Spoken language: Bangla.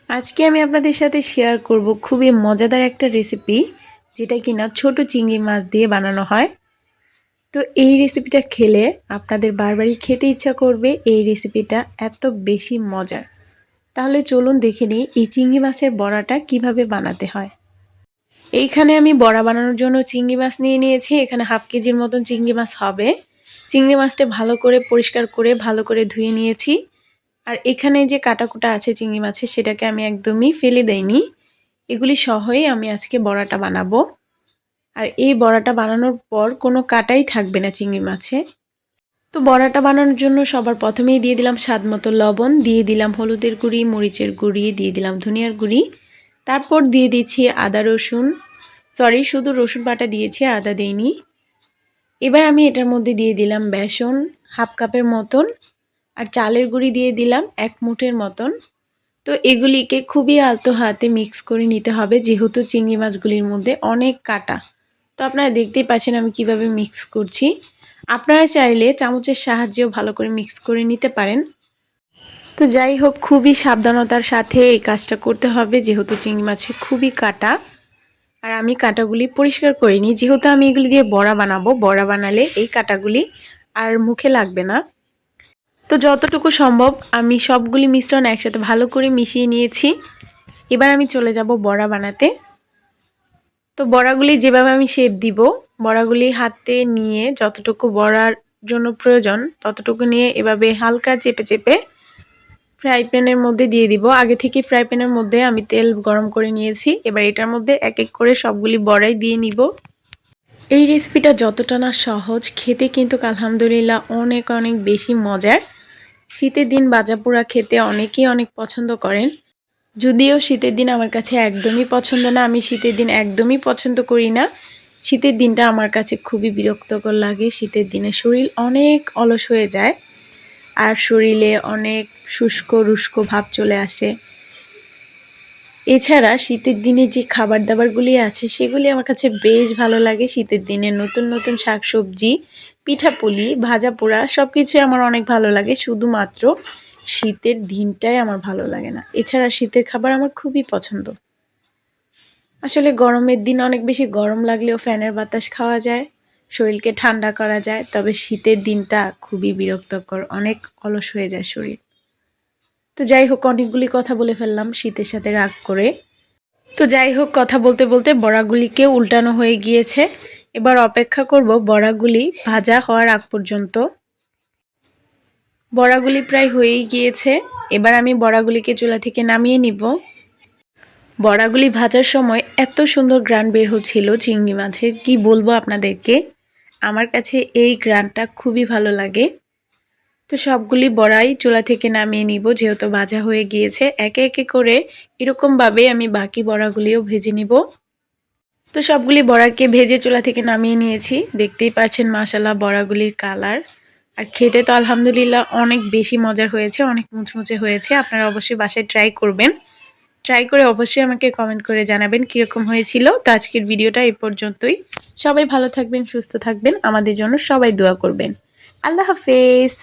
আজকে আমি আপনাদের সাথে শেয়ার করব খুবই মজাদার একটা রেসিপি, যেটা কিনা ছোট চিংড়ি মাছ দিয়ে বানানো হয়। তো এই রেসিপিটা খেলে আপনাদের বারবারই খেতে ইচ্ছা করবে। এই রেসিপিটা এত বেশি মজার। তাহলে চলুন দেখে নিই এই চিংড়ি মাছের বড়াটা কিভাবে বানাতে হয়। এইখানে আমি বড়া বানানোর জন্য চিংড়ি মাছ নিয়ে নিয়েছি। এখানে হাফ কেজির মতন চিংড়ি মাছ হবে। চিংড়ি মাছটা ভালো করে পরিষ্কার করে ভালো করে ধুয়ে নিয়েছি। আর এখানে যে কাটাকুটা আছে চিংড়ি মাছের, সেটাকে আমি একদমই ফেলে দেইনি। এগুলি সহই আমি আজকে বড়াটা বানাবো। আর এই বড়াটা বানানোর পর কোনো কাটাই থাকবে না চিংড়ি মাছে। তো বড়াটা বানানোর জন্য সবার প্রথমেই দিয়ে দিলাম স্বাদ মতো লবণ, দিয়ে দিলাম হলুদের গুঁড়ি, মরিচের গুঁড়ি, দিয়ে দিলাম ধনিয়ার গুঁড়ি। তারপর দিয়ে দিচ্ছি শুধু রসুন বাটা দিয়েছি, আদা দেইনি। এবার আমি এটার মধ্যে দিয়ে দিলাম বেসন হাফ কাপের মতন, আর চালের গুঁড়ি দিয়ে দিলাম 1 মুঠের মতন। তো এগুলিকে খুবই আলতো হাতে মিক্স করে নিতে হবে, যেহেতু চিংড়ি মাছগুলির মধ্যে অনেক কাটা। তো আপনারা দেখতেই পাচ্ছেন আমি কিভাবে মিক্স করছি। আপনারা চাইলে চামচের সাহায্যেও ভালো করে মিক্স করে নিতে পারেন। তো যাই হোক, খুবই সাবধানতার সাথে এই কাজটা করতে হবে, যেহেতু চিংড়ি মাছে খুবই কাটা। আর আমি কাটাগুলি পরিষ্কার করিনি, যেহেতু আমি এগুলি দিয়ে বড়া বানাবো। বড়া বানালে এই কাটাগুলি আর মুখে লাগবে না। তো যতটুকু সম্ভব আমি সবগুলি মিশ্রণ একসাথে ভালো করে মিশিয়ে নিয়েছি। এবার আমি চলে যাব বড়া বানাতে। তো বড়াগুলি যেভাবে আমি শেপ দিব, বড়াগুলি হাতে নিয়ে যতটুকু বড়ার জন্য প্রয়োজন ততটুকু নিয়ে এভাবে হালকা চেপে চেপে ফ্রাই প্যানের মধ্যে দিয়ে দিব। আগে থেকে ফ্রাই প্যানের মধ্যে আমি তেল গরম করে নিয়েছি। এবার এটার মধ্যে এক এক করে সবগুলি বড়াই দিয়ে নিব। এই রেসিপিটা যতটা না সহজ, খেতে কিন্তু আলহামদুলিল্লাহ অনেক অনেক বেশি মজার। শীতের দিন ভাজাপোড়া খেতে অনেকেই অনেক পছন্দ করেন। যদিও শীতের দিন আমার কাছে একদমই পছন্দ না, আমি শীতের দিন একদমই পছন্দ করি না। শীতের দিনটা আমার কাছে খুবই বিরক্তকর লাগে। শীতের দিনে শরীর অনেক অলস হয়ে যায়, আর শরীরে অনেক শুষ্ক রুষ্ক ভাব চলে আসে। এছাড়া শীতের দিনে যে খাবার দাবারগুলি আছে সেগুলি আমার কাছে বেশ ভালো লাগে। শীতের দিনে নতুন নতুন শাকসবজি, পিঠাপুলি, ভাজা পোড়া সব কিছুই আমার অনেক ভালো লাগে। শুধুমাত্র শীতের দিনটাই আমার ভালো লাগে না। এছাড়া শীতের খাবার আমার খুবই পছন্দ। আসলে গরমের দিন অনেক বেশি গরম লাগলেও ফ্যানের বাতাস খাওয়া যায়, শরীরকে ঠান্ডা করা যায়। তবে শীতের দিনটা খুবই বিরক্তকর, অনেক অলস হয়ে যায় শরীর। তো যাই হোক, অনেকগুলি কথা বলে ফেললাম শীতের সাথে রাগ করে। তো যাই হোক, কথা বলতে বলতে বড়াগুলিকে উল্টানো হয়ে গিয়েছে। এবার অপেক্ষা করব বড়াগুলি ভাজা হওয়ার আগ পর্যন্ত। বড়াগুলি প্রায় হয়েই গিয়েছে। এবার আমি বড়াগুলিকে চুলা থেকে নামিয়ে নিব। বড়াগুলি ভাজার সময় এত সুন্দর গ্রান বের হচ্ছিল চিংড়ি মাছের, কি বলবো আপনাদেরকে। আমার কাছে এই গ্রানটা খুবই ভালো লাগে। তো সবগুলি বড়াই চুলা থেকে নামিয়ে নিব, যেহেতু ভাজা হয়ে গিয়েছে। একে একে করে এরকমভাবে আমি বাকি বড়াগুলিও ভেজে নিব। তো সবগুলি বড়াকে ভেজে চুলা থেকে নামিয়ে নিয়েছি। দেখতেই পাচ্ছেন মাশাআল্লাহ বড়াগুলির কালার। আর খেতে তো আলহামদুলিল্লাহ অনেক বেশি মজার হয়েছে, অনেক মুচমুচে হয়েছে। আপনারা অবশ্যই বাসায় ট্রাই করবেন। ট্রাই করে অবশ্যই আমাকে কমেন্ট করে জানাবেন কীরকম হয়েছিল। তো আজকের ভিডিওটা এই পর্যন্তই। সবাই ভালো থাকবেন, সুস্থ থাকবেন, আমাদের জন্য সবাই দোয়া করবেন। আল্লাহ হাফেজ।